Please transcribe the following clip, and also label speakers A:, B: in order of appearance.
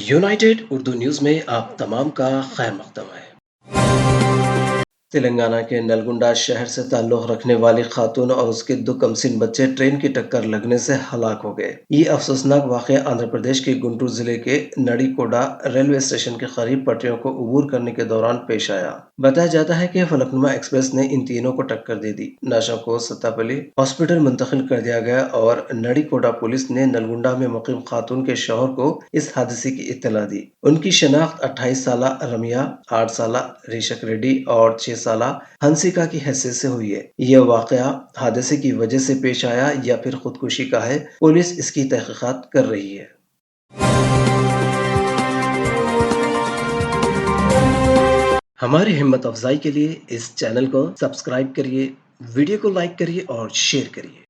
A: United Urdu news में आप तमाम का खैर मकदम है। तेलंगाना के नलगुंडा शहर से ताल्लुक़ रखने वाली खातून और उसके दो कमसिन बच्चे ट्रेन की टक्कर लगने से हलाक हो गए। ये अफसोसनाक वाक़या आंध्र प्रदेश के गुंटूर जिले के नड़ीकोडा रेलवे स्टेशन के करीब पटरियों को अबूर करने के दौरान पेश आया। बताया जाता है कि फलकनुमा एक्सप्रेस ने इन तीनों को टक्कर दे दी। नाशों को सत्तापल्ली हॉस्पिटल मुंतकिल कर दिया गया और नड़ीकोडा पुलिस ने नलगुंडा में मुकीम खातून के शौहर को इस हादसे की इत्तला दी। उनकी शनाख्त 28 साला रमिया, 8 साला ऋषक रेड्डी और 6 साला हंसिका की हैसियत से हुई है। यह वाकया हादसे की वजह से पेश आया या फिर खुदकुशी का है, पुलिस इसकी तहकीकात कर रही है। हमारी हिम्मत अफजाई के लिए इस चैनल को सब्सक्राइब करिए, वीडियो को लाइक करिए और शेयर करिए।